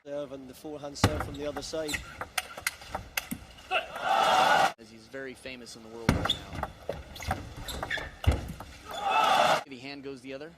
Serve and the forehand serve from the other side. As he's very famous in the world right now. The hand goes the other.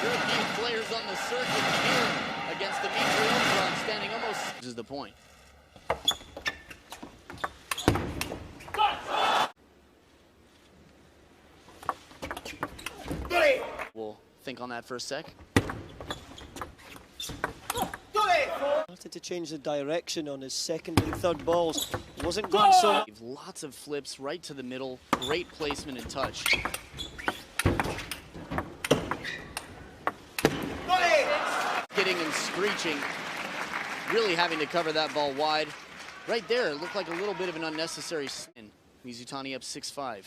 European players on the circuit here against Dimitri Ovtcharov, standing almost. This is the point. We'll think on that for a sec. Started to change the direction on his second and third balls. It wasn't going so. Lots of flips right to the middle. Great placement and touch. Hitting and screeching, really having to cover that ball wide. Right there, it looked like a little bit of an unnecessary spin. Mizutani up 6-5.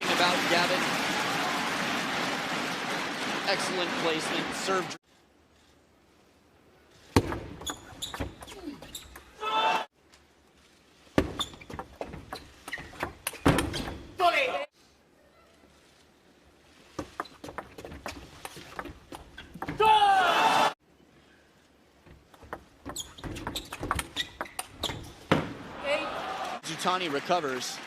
About Gavin. Excellent placement, served. Mizutani recovers.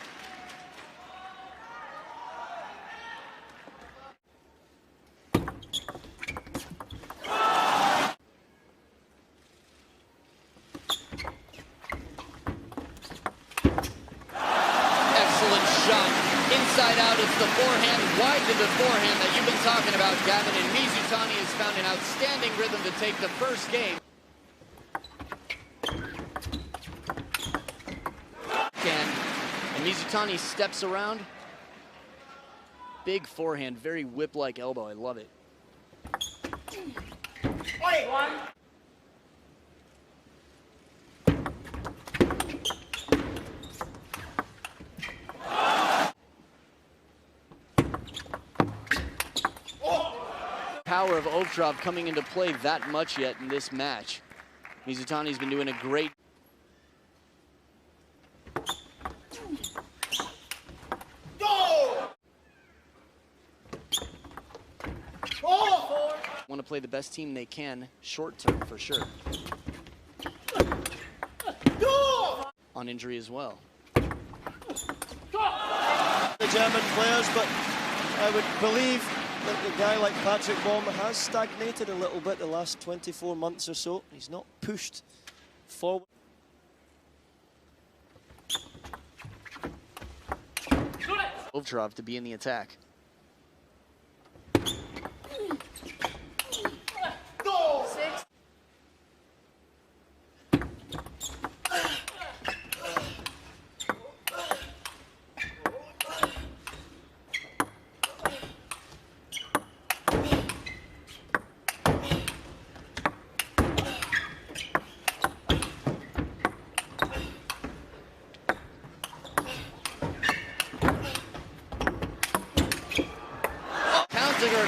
Excellent shot. Inside out, it's the forehand, wide to the forehand that you've been talking about, Gavin. And Mizutani has found an outstanding rhythm to take the first game. And Mizutani steps around. Big forehand, very whip-like elbow. I love it. Power of Ovtcharov coming into play that much yet in this match. Mizutani's been doing a great. Want to play the best team they can short term for sure. On injury as well. The German players, but I would believe that the guy like Patrick Baum has stagnated a little bit the last 24 months or so. He's not pushed forward. Ovtcharov to be in the attack.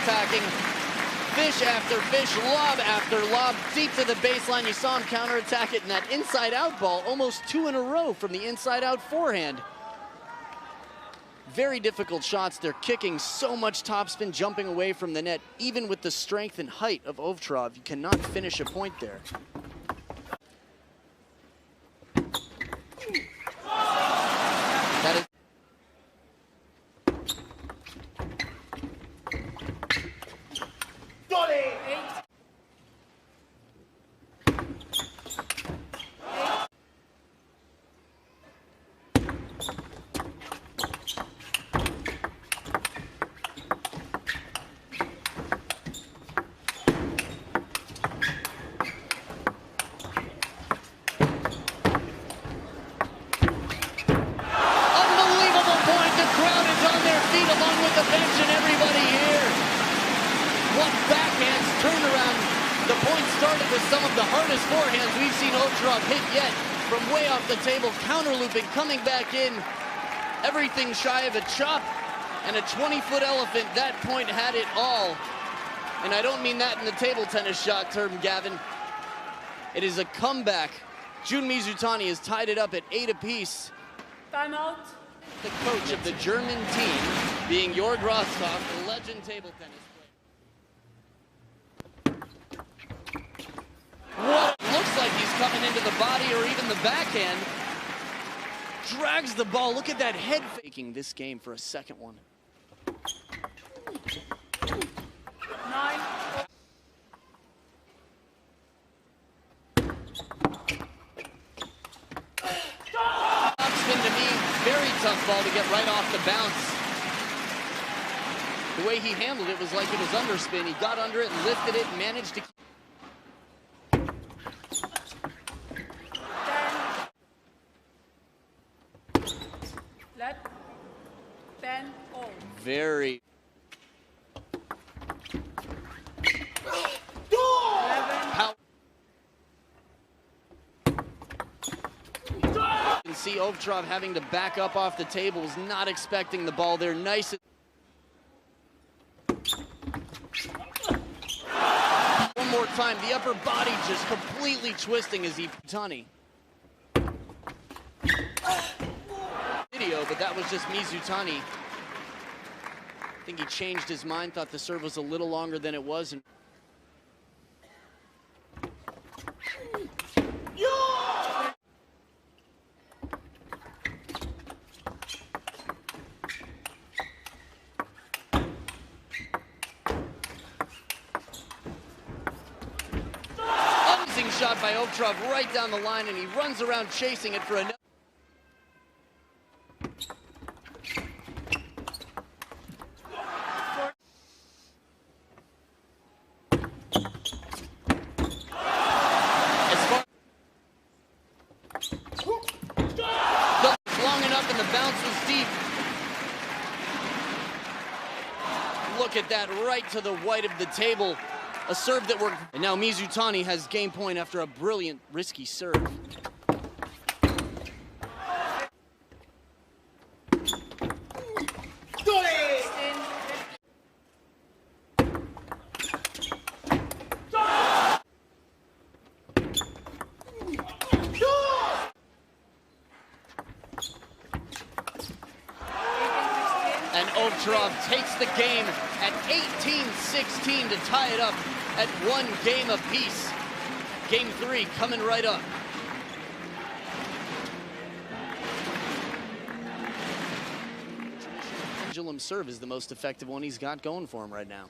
Attacking, fish after fish, lob after lob, deep to the baseline. You saw him counterattack it, and that inside-out ball, almost 2 in a row from the inside-out forehand. Very difficult shots. They're kicking so much topspin, jumping away from the net. Even with the strength and height of Ovtcharov, you cannot finish a point there. That is Attention, everybody here. What backhands turnaround. The point started with some of the hardest forehands we've seen Ovtcharov hit yet. From way off the table, counter looping, coming back in. Everything shy of a chop. And a 20-foot elephant, that point had it all. And I don't mean that in the table tennis shot term, Gavin. It is a comeback. Jun Mizutani has tied it up at 8 apiece. Timeout. The coach of the German team being Jörg Rostov, the legend table tennis player. What looks like he's coming into the body or even the backhand. Drags the ball. Look at that head faking this game for a second one. 9. Spin to me, very tough ball to get right off the bounce. The way he handled it was like it was underspin. He got under it, lifted it, and managed to keep. Let 10 all. Very. 11. How you can see Ovtcharov having to back up off the tables, not expecting the ball there. Nice. One more time, the upper body just completely twisting as he Mizutani. Video, but that was just Mizutani. I think he changed his mind, thought the serve was a little longer than it was. And amazing shot by Ovtcharov right down the line, and he runs around chasing it for another. Long enough and the bounce was deep. Look at that, right to the white of the table. A serve that worked. And now Mizutani has game point after a brilliant, risky serve. And Ovtcharov takes the game at 18-16 to tie it up at 1 game apiece. Game 3 coming right up. Pendulum serve is the most effective one he's got going for him right now.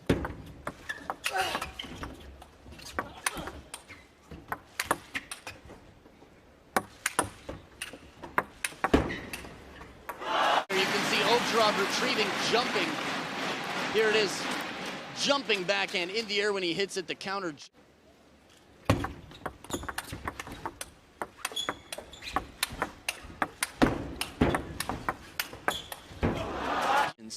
Ovtcharov retrieving, jumping. Here it is, jumping backhand in the air when he hits it, the counter.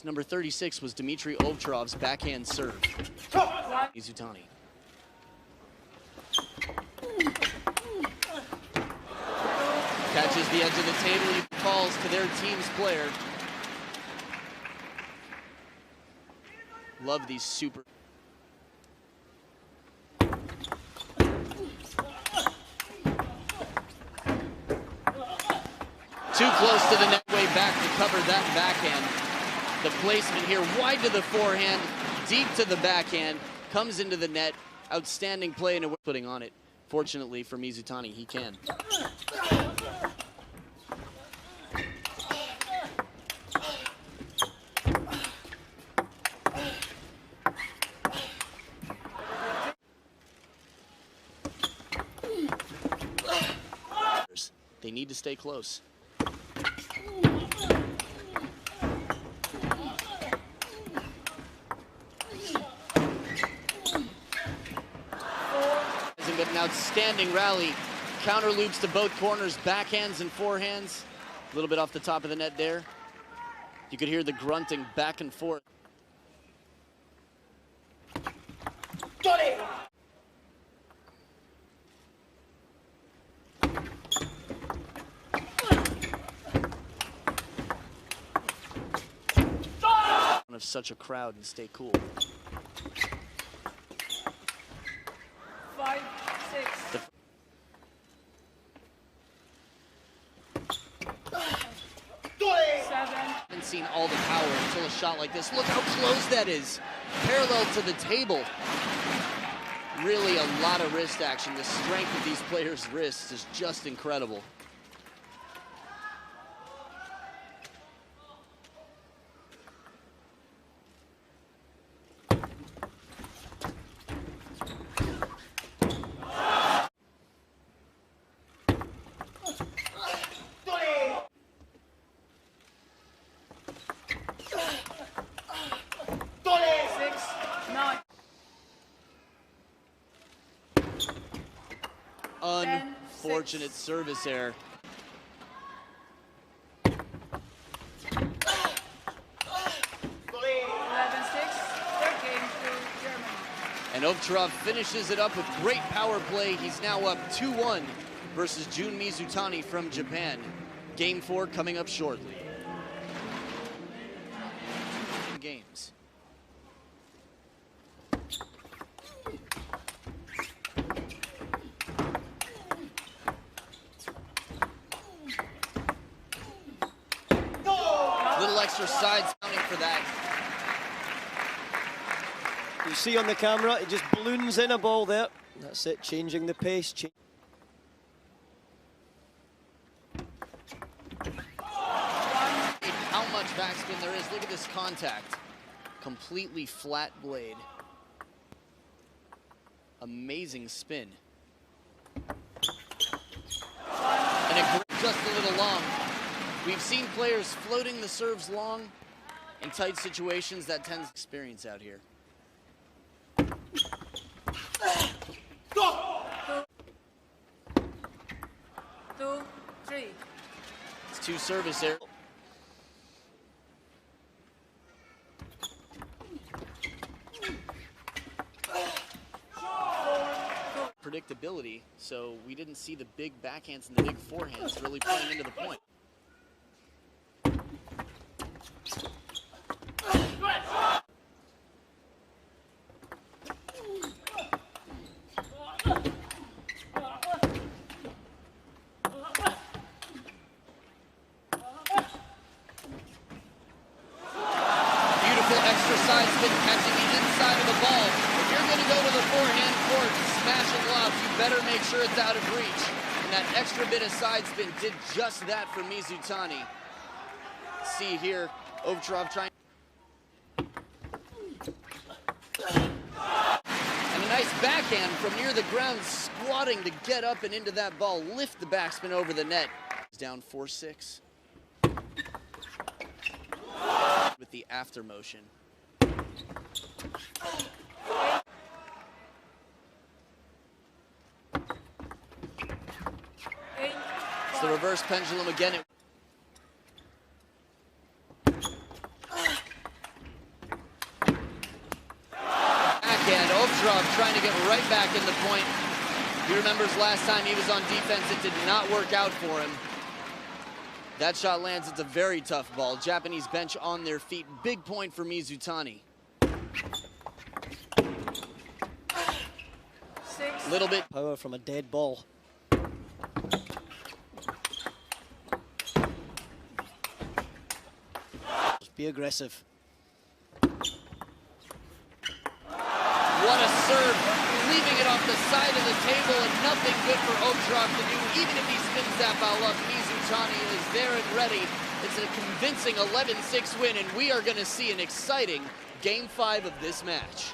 Number 36 was Dmitry Ovtcharov's backhand serve. Mizutani. Catches the edge of the table, he calls to their team's player. Love these super. Too close to the net, way back to cover that backhand. The placement here, wide to the forehand, deep to the backhand, comes into the net. Outstanding play and putting on it. Fortunately for Mizutani, he can. They need to stay close. But an outstanding rally. Counter loops to both corners, backhands and forehands. A little bit off the top of the net there. You could hear the grunting back and forth. Of such a crowd and stay cool. 5, 6. Haven't seen all the power until a shot like this. Look how close that is. Parallel to the table. Really a lot of wrist action. The strength of these players' wrists is just incredible. Unfortunate service error. 11-6. Third game to Germany. And Ovtcharov finishes it up with great power play. He's now up 2-1 versus Jun Mizutani from Japan. Game 4 coming up shortly. Games. Little extra side sounding for that. You see on the camera, it just balloons in a ball there. That's it, changing the pace. How much backspin there is. Look at this contact. Completely flat blade. Amazing spin. And it just a little long. We've seen players floating the serves long in tight situations. That tends to experience out here. Two, three. It's 2 service errors. Predictability, so we didn't see the big backhands and the big forehands really playing into the point. Extra side spin catching the inside of the ball. If you're going to go to the forehand court, smash and lob, you better make sure it's out of reach. And that extra bit of side spin did just that for Mizutani. See here, Ovtcharov trying. And a nice backhand from near the ground, squatting to get up and into that ball, lift the backspin over the net. It's down 4-6. With the after motion. It's the reverse pendulum again. Backhand, Ovtcharov trying to get right back in the point. He remembers last time he was on defense, it did not work out for him. That shot lands, it's a very tough ball. Japanese bench on their feet. Big point for Mizutani. Little bit. Power from a dead ball. Just be aggressive. What a serve. Leaving it off the side of the table and nothing good for Ovtcharov to do. Even if he spins that ball up, Mizutani is there and ready. It's a convincing 11-6 win, and we are going to see an exciting Game 5 of this match.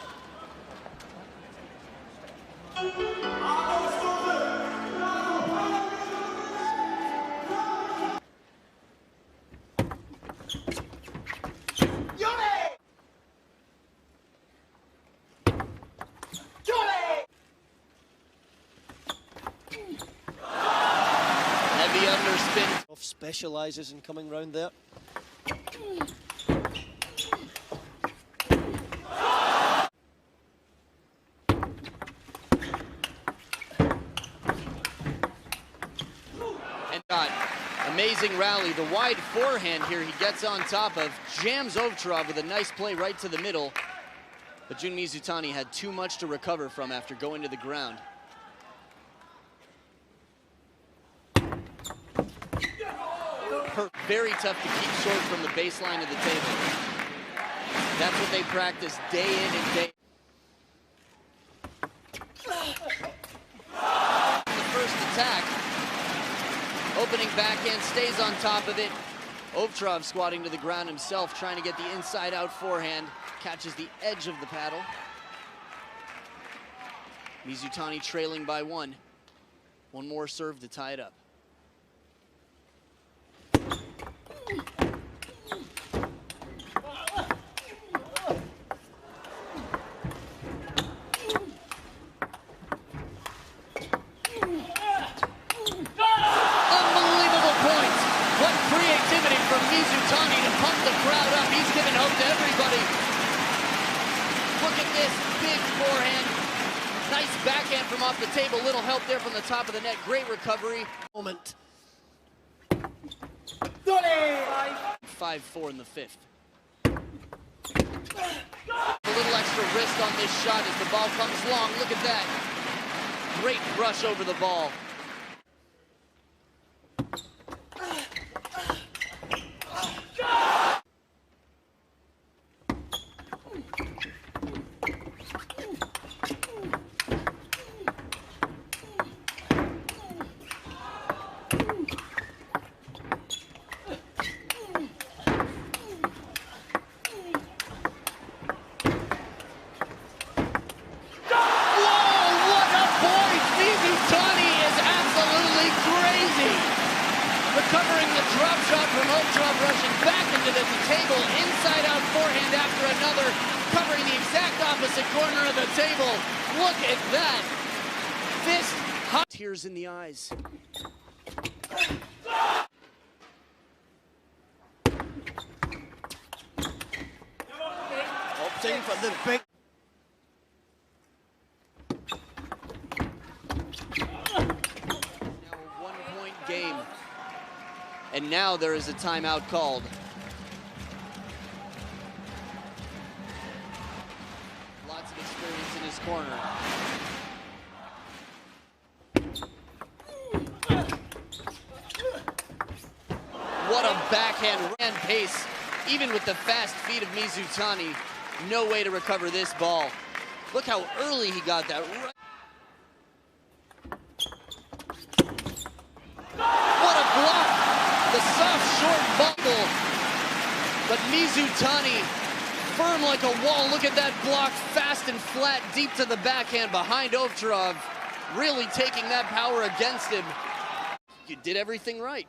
Heavy underspin. Specializes in coming round there. Amazing rally. The wide forehand here he gets on top of, jams Ovtcharov with a nice play right to the middle. But Jun Mizutani had too much to recover from after going to the ground. Very tough to keep short from the baseline of the table. That's what they practice day in and day out. The first attack. Opening backhand, stays on top of it. Ovtcharov squatting to the ground himself, trying to get the inside-out forehand. Catches the edge of the paddle. Mizutani trailing by one. One more serve to tie it up. From Mizutani to pump the crowd up. He's giving hope to everybody. Look at this big forehand. Nice backhand from off the table. Little help there from the top of the net. Great recovery. Moment. 5-4 in the fifth. A little extra wrist on this shot as the ball comes long. Look at that. Great brush over the ball. Recovering the drop shot from Ovtcharov, rushing back into the table, inside-out forehand after another, covering the exact opposite corner of the table. Look at that. Fist high. Tears in the eyes. Opting for the big. Now a one-point game. And now there is a timeout called. Lots of experience in his corner. What a backhand pace. Even with the fast feet of Mizutani, no way to recover this ball. Look how early he got that. What a block! The soft, short bubble. But Mizutani, firm like a wall. Look at that block, fast and flat, deep to the backhand behind Ovtcharov. Really taking that power against him. You did everything right.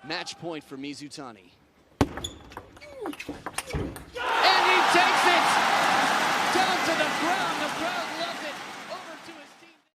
Match point for Mizutani. And he takes it down to the ground.